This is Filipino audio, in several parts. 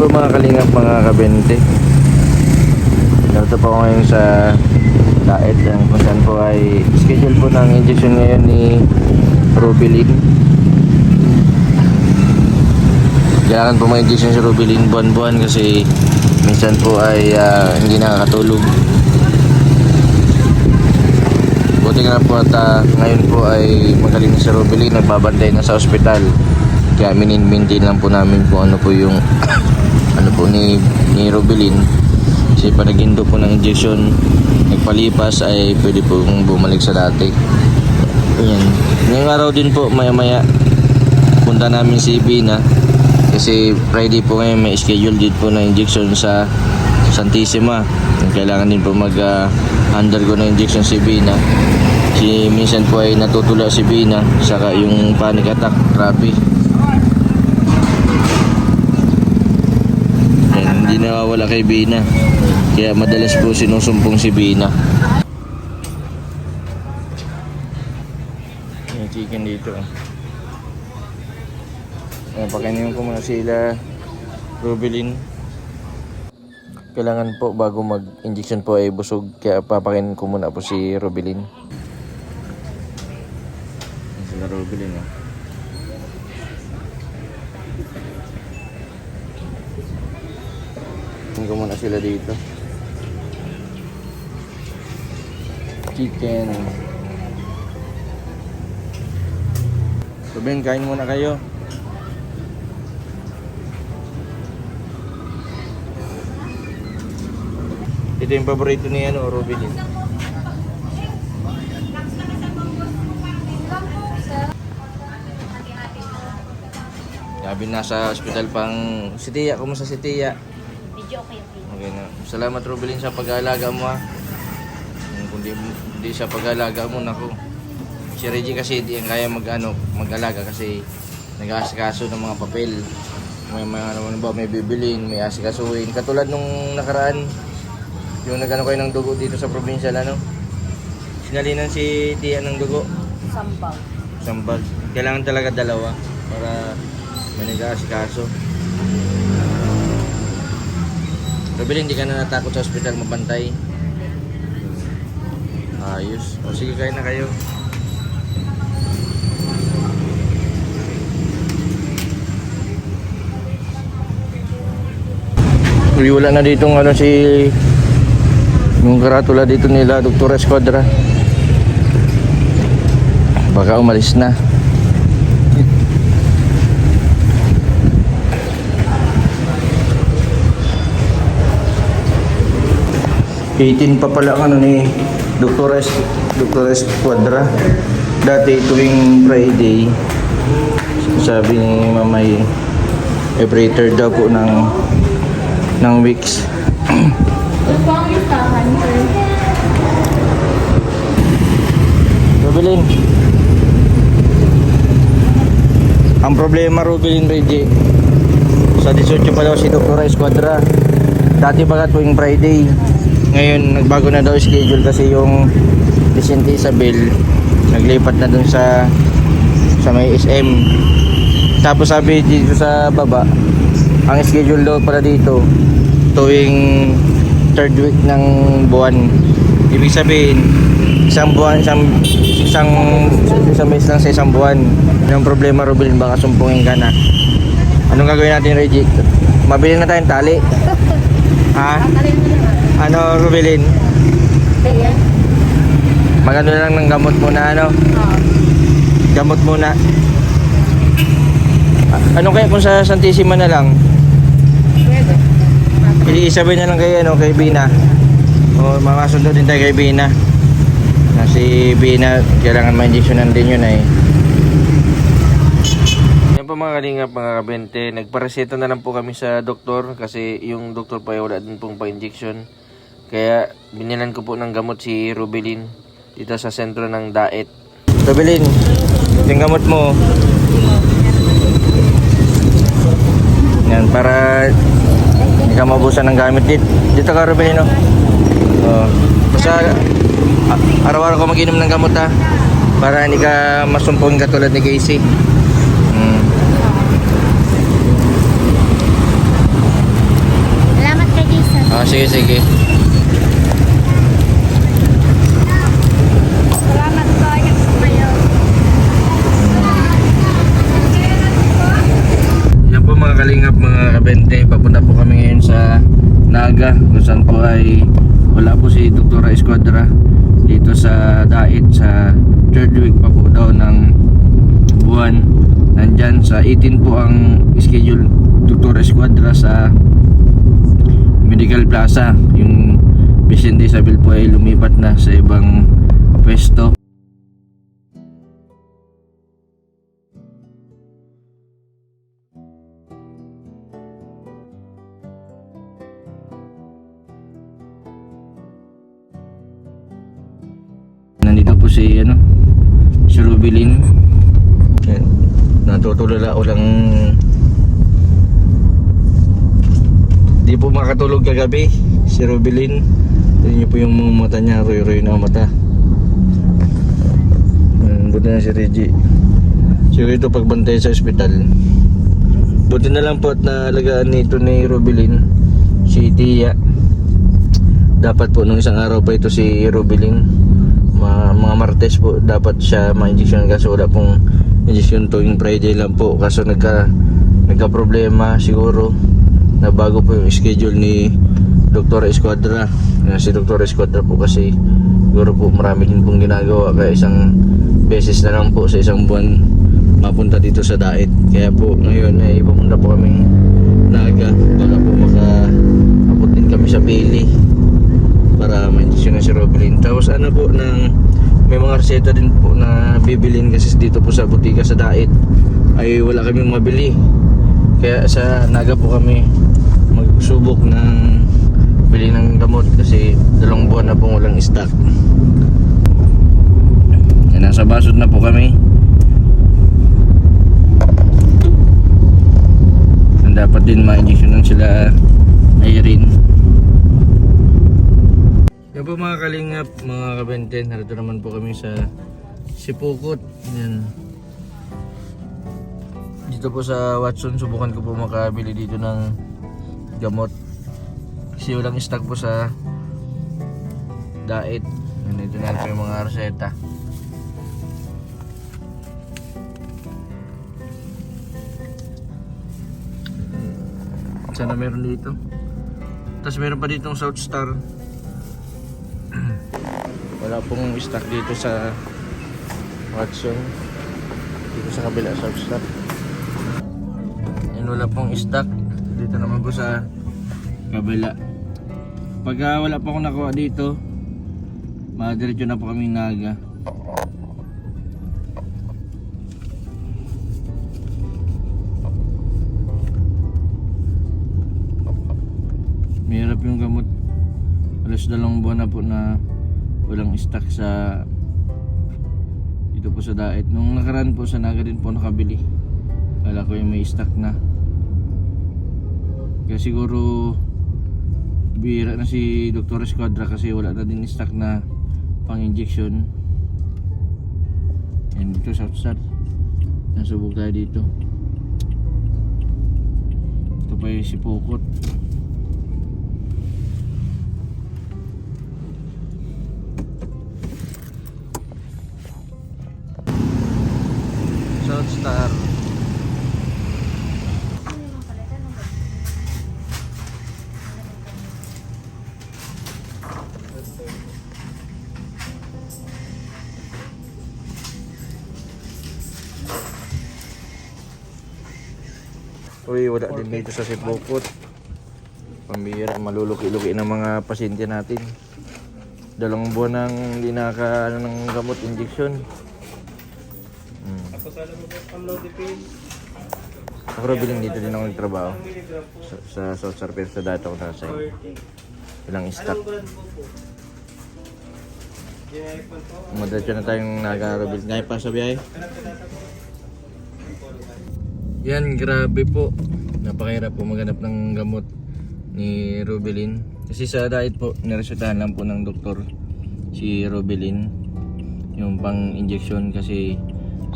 po mga kalingap, mga kabente. Narito po ako ngayon sa diet kung saan po ay schedule po ng injection ngayon ni Rubilin. Kailangan po ma-injection si Rubilin buwan-buwan kasi minsan po ay hindi nakakatulog. Buti nga po at ngayon po ay magaling na si Rubilin, nagbabantay na sa ospital. Kaya min-maintain lang po namin kung ano po yung ano po ni Rubilin. Kasi pag nag-indo po ng injection, nagpalipas ay pwede pong bumalik sa dati. Ayan. Ngayong araw din po maya-maya punta namin si Bina. Kasi Friday po ngayon may schedule din po na injection sa Santissima. Kailangan din po mag-undergo na injection si Bina. Minsan po ay natutula si Bina, saka yung panic attack, grabe. Ayan, hindi nawawala kay Bina. Kaya madalas po sinusumpong si Bina. Yung chicken dito. Ayan, pakainin ko muna sila Rubilin. Kailangan po bago mag-injection po ay busog. Kaya papakainin ko muna po si Rubilin. Ayan sila Rubilin. Tingnan ko muna sila dito. Chicken. Ruben, kain muna kayo. Ito yung paborito ni Rubilin. Sabi nasa ospital pang si Tia. Kumusta si Tia? Medyo okay. Okay na. Salamat Rubilin sa pag-aalaga mo ha. Kung di sa pag-aalaga mo, naku. Si Reggie kasi di kaya mag-alaga kasi nag-aasikaso ng mga papel. May bibilin, may asikasuhin. Katulad nung nakaraan, yung nagano kayo ng dugo dito sa probinsya, sinalinan si Tia ng dugo. Sambal. Kailangan talaga dalawa para may nag-aasikaso. Rubilin, hindi ka na natakot sa ospital mabantay? Ayos. O sige, kain na kayo. Wala na dito yung karatula dito nila Dr. Esquadra. Baka umalis na. Itin pa pala ni Dr. Esquadra. Dati tuwing Friday, sabi ni Mamay, every third daw po ng weeks. Rubilin, ang problema Rubilin, Reggie, sa 18 pa daw si Dr. Esquadra. Dati baga tuwing Friday, ngayon nagbago na daw schedule kasi yung Vicente Isabel naglipat na dun sa may SM. Tapos sabi dito sa baba, ang schedule daw pala dito tuwing third week ng buwan. Ibig sabihin isang mes lang sa isang buwan. Yung problema Rubilin, baka sumpungin ka na. Anong gagawin natin, Reggie? Mabili na tayong tali. Ha? Ano, Rubilin? Magano lang ng gamot muna, gamot muna. Ano kaya kung sa Santissima na lang? Isabay na lang kay Bina. O makasundo din tayo kay Bina. Si Bina, kailangan ma-injectionan din yun Yan po mga kalingap, mga kabente. Nagpareseta na lang po kami sa doktor kasi yung doktor pa wala din pong pa-injection. Kaya binilan ko po ng gamot si Rubilin dito sa sentro ng diet. Rubilin, yung gamot mo. Yan, para hindi ka mabusan ng gamit dito ka, Rubilin, basta araw-araw ko mag-inom ng gamot para hindi ka masumpong katulad ni Casey. Sige, sige. Salamat sa akin kayo. Yan po mga kalingap, mga kabente, papunta po kami ngayon sa Naga, kung saan po ay wala po si Dr. Escuadra dito sa Dait, sa third week pa po daw ng buwan. Nandyan sa 18 po ang schedule Dr. Escuadra sa Medical Plaza. Yung Vicente Isabel po ay lumipat na sa ibang pwesto. Nandito po si si Rubilin. Yan. Natutulala ulang di po makatulog kagabi si Rubilin. Tignan niyo po yung mga mata niya, roy-roy na mata. Buti na si Reggie. Siguro ito pagbantay sa ospital. Buti na lang po at naalagaan nito ni Rubilin si Tia. Dapat po nung isang araw pa ito si Rubilin, mga Martes po dapat siya ma-injection, kaso wala pong injection tuwing Friday lang po, kaso nagka problema siguro na bago po yung schedule ni Dr. Escuadra. Si Dr. Escuadra po kasi siguro po marami din pong ginagawa, kaya isang beses na lang po sa isang buwan mapunta dito sa Dait. Kaya po ngayon ay pumunta po kami Naga para po makaabot din kami sa Pili para ma-injection na si Rubilin. Tapos po may mga reseta din po na bibilin kasi dito po sa butika sa Dait ay wala kaming mabili. Kaya sa Naga po kami magsubok ng bili ng gamot kasi 2 buwan na pong walang stock. Nasa basod na po kami. Dapat din ma-injectionan sila Irene. Yan po mga kalingap, mga kabenten, narito naman po kami sa Sipukot. Yan. Dito po sa Watson, subukan ko po makabili dito ng gamot kasi walang stock po sa Dait. Nandito na po yung mga reseta. Sana meron dito. Tapos meron pa ditong South Star. Wala pong stock dito sa Watson. Dito sa kabila South Star. Yan, wala pong stock. Dito naman po sa kabila. Pag wala pa akong nakuha dito, madiretso na po kaming Naga. Mahirap yung gamot. Alas 2 buwan na po na walang stock sa dito po sa Dait. Nung nakaraan po sa Naga din po nakabili. Kala ko yung may stock na. Kaya siguro bihira na si Dr. Escuadra kasi wala na din stock na pang injection. Yan dito sa outside. Nasubok tayo dito. Ito pa yung Sipukot. South Star. Uy, wala din dito sa Sipukot. Pambihira, maluluki-luki ng mga pasyente natin. 2 buwan nang hindi ng gamot, injection. Ako Rubilin, dito din ako nagtrabaho sa South Star, pero sa dati ako nasa ilang stock. Madiretso na tayong Naga-Rubilin. Ngayon pa sa biyahe. Yan, grabe po. Napakahirap po maghanap ng gamot ni Rubilin. Kasi sa Dait po, niresetahan lang po ng doktor si Rubilin yung pang injection kasi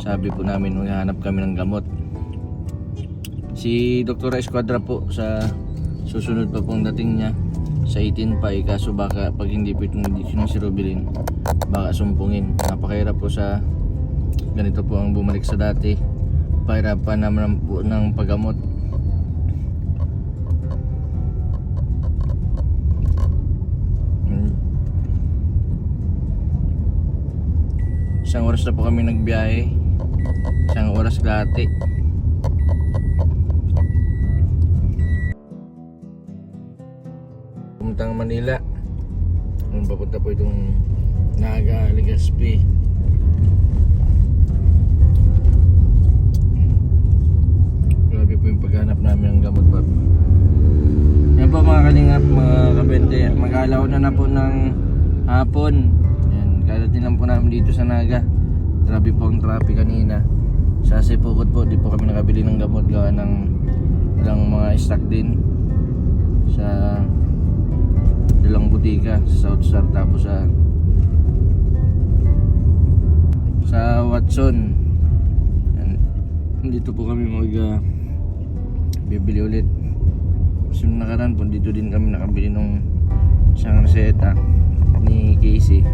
sabi po namin maghahanap kami ng gamot. Si Dr. Escuadra po sa susunod pa pong dating niya sa 18 pa kaso baka pag hindi po itong injection ng Sirobilin baka sumpungin. Napakahirap po sa ganito po ang bumalik sa dati. Pahirapan naman po ng paggamot. Isang oras na po kami nagbiyahe. Isang oras kalahati. Puntang Manila. Papunta po itong Naga, Legazpi. Grabe po yung paghanap namin ng gamot pa. Yan po mga kalingap, mga kabente. Mag-alaw na po ng hapon. Yan, karating lang po namin dito sa Naga. Grabe po ang traffic kanina. Sa Sipukot po, di po kami nakabili ng gamot gawa ng ilang mga stock din sa dalang butika sa South Star, tapos sa Watson. Yan. Dito po kami bibili ulit. Kasi nakaraan po dito din kami nakabili ng isang reseta ni Casey.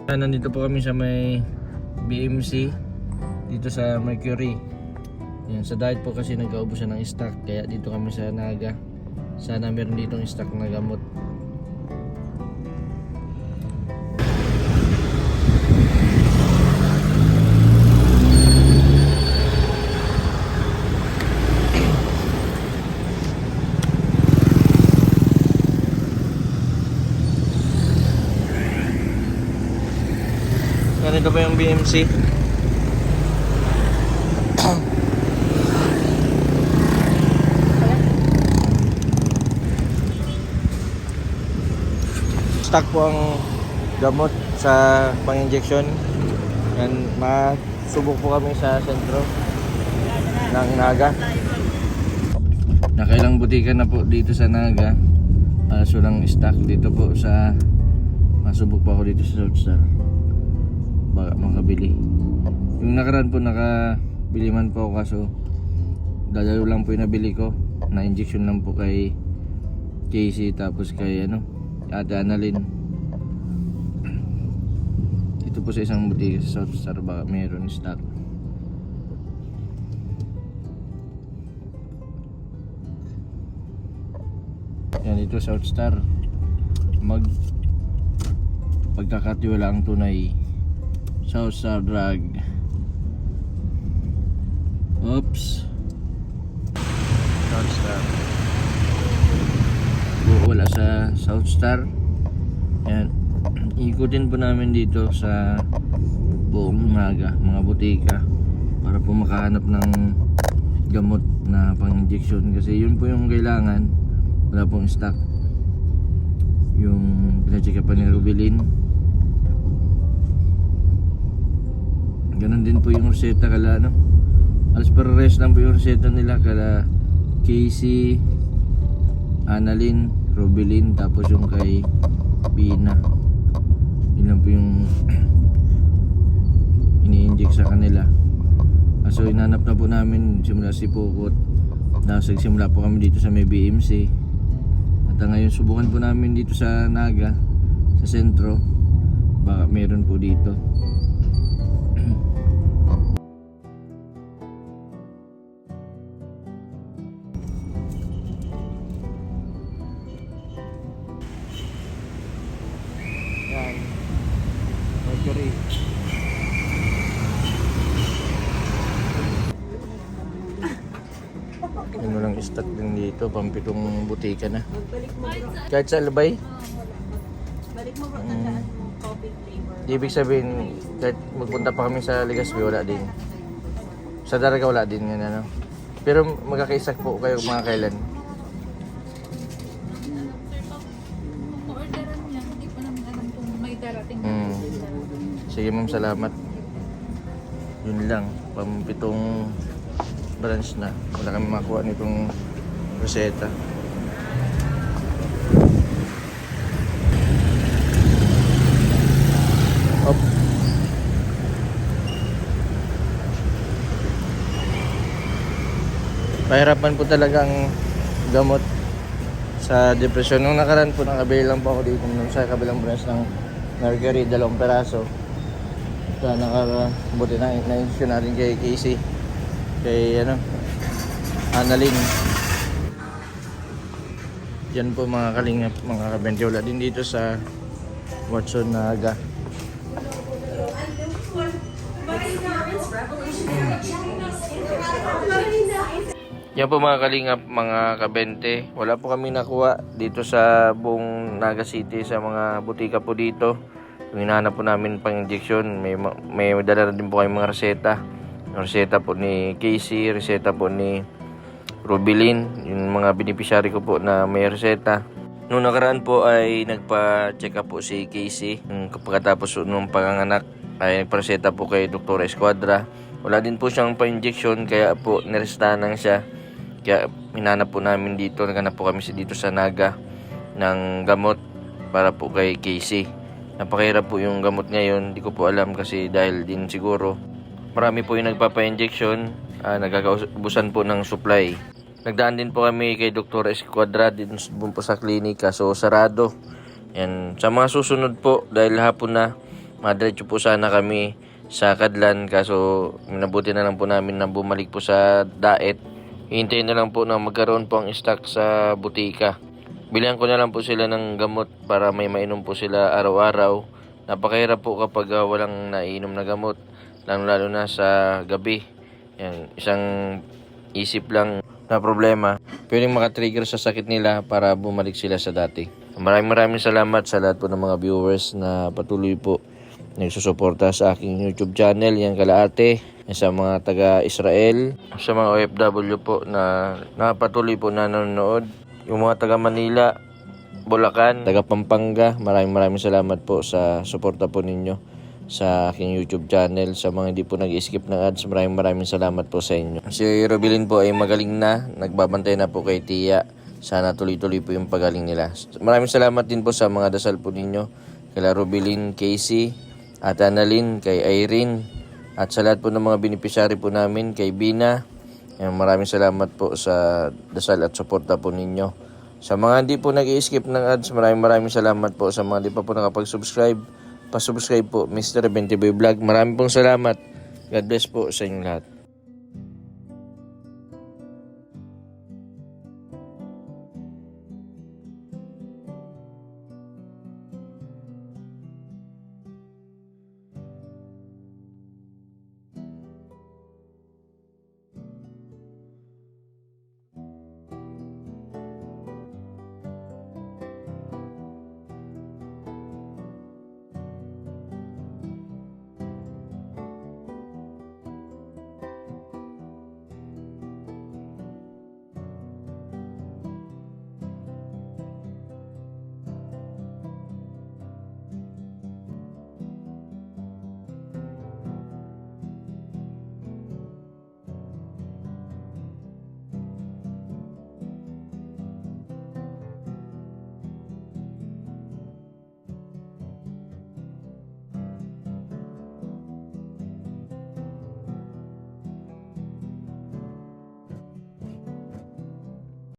Nandito po kami sa may BMC dito sa Mercury. Yan, sa diet po kasi nagkaubusan ng stock kaya dito kami sa Naga. Sana meron ditong stock na gamot. Ganito ba yung BMC? Stock po ang gamot sa pang-injection. Yan, masubok po kami sa sentro ng Naga. Nakailang butika na po dito sa Naga. So lang stock dito po sa masubok po ako dito sa South Star. Baka makabili. Yung nakaraan po nakabili man po ako kaso dalawa lang po yung nabili ko. Na injection lang po kay Casey tapos kay Ate Annalyn. Dito po sa isang butika sa South Star baka mayroon stock. Yan dito South Star. Pagkakatiwala ang tunay. South Star Drug. Oops. South Star. Wala sa South Star. Yan. Ikutin po namin dito sa buong Naga, mga butika para po makahanap ng gamot na pang-injection kasi yun po yung kailangan. Wala pong stock. Yung pina-check pa ni Rubilin. Ganon din po yung reseta kala alas pares lang po yung reseta nila kala Casey, Annalyn, Rubilin, tapos yung kay Bina. Yun lang po yung ini-inject sa kanila. So inanap na po namin simula Sipukot. Nagsimula po kami dito sa may BMC. At ngayon subukan po namin dito sa Naga, sa sentro. Baka meron po dito. Yan. Mercury. Yan walang stock din dito, pampitong butika na. Kahit sa Albay. Balik mo ba tandaan mo coffee flavor? Ibig sabihin, kahit magpunta pa kami sa Legazpi, wala din. Sa Daraga wala din yan Pero magkakaisak po kayo mga kailan. Orderan niya, hindi pa namin alam kung may darating. Sige ma'am, salamat. Yun lang, pampitong branch na. Wala kami makuha nitong reseta. Op. Pahirapan po talagang gamot sa depresyon. Nung nakaraan po, nakabili lang po ako dito sa kabilang branch ng Mercury, 2 peraso. Ito, nakabuti na na-issue natin kay Casey. Kay Annalyn. Yan po mga kalingap, mga kabente. Wala din dito sa Watson na aga. Yan po mga kalingap, mga kabente. Wala po kami nakuha dito sa buong Naga City sa mga butika po dito. Yung hinahanap po namin pang injection, may dala na din po kayong mga reseta. Yung reseta po ni Casey, reseta po ni Rubilin, yung mga beneficiary ko po na may reseta. Noong nakaraan po ay nagpa-check up po si Casey. Pagkatapos nung panganganak ay nagpa-reseta po kay Dr. Esquadra. Wala din po siyang pa-injection kaya po nirestahan lang siya. Kaya hinanap po namin dito, naghanap po kami dito sa Naga ng gamot para po kay Casey. Napakahirap po yung gamot ngayon, di ko po alam kasi dahil din siguro marami po yung nagpapa-injection, nagkakaubusan po ng supply. Nagdaan din po kami kay Dr. Esquadra din po sa klinika, so sarado. Yan. Sa mga susunod po, dahil hapon na, madiretso po sana kami sa Kadlan, kaso nabuti na lang po namin na bumalik po sa Daet. Hintayin na lang po na magkaroon po ang stock sa butika. Bilihan ko na lang po sila ng gamot para may mainom po sila araw-araw. Napakahirap po kapag walang naiinom na gamot, lalo na sa gabi. Yan, isang isip lang na problema, pwedeng makatrigger sa sakit nila para bumalik sila sa dati. Maraming salamat sa lahat po ng mga viewers na patuloy po nagsusuporta sa aking YouTube channel, yan kalaate, sa mga taga-Israel, sa mga OFW po na patuloy po na nanonood, yung mga taga-Manila, Bulacan, taga-Pampanga, maraming salamat po sa suporta po ninyo sa aking YouTube channel. Sa mga hindi po nag-skip ng ads, maraming salamat po sa inyo. Si Rubilin po ay magaling na, nagbabantay na po kay Tia. Sana tuloy-tuloy po yung pagaling nila. Maraming salamat din po sa mga dasal po ninyo, kay Rubilin, Casey, at Annalyn, kay Irene, at sa lahat po ng mga beneficiary po namin, kay Bina. Maraming salamat po sa dasal at suporta po ninyo. Sa mga hindi po nag-i-skip ng ads, maraming salamat po. Sa mga hindi pa po nakapag-subscribe, pa-subscribe po, Mr. Bentiboy Vlog. Maraming pong salamat. God bless po sa inyong lahat.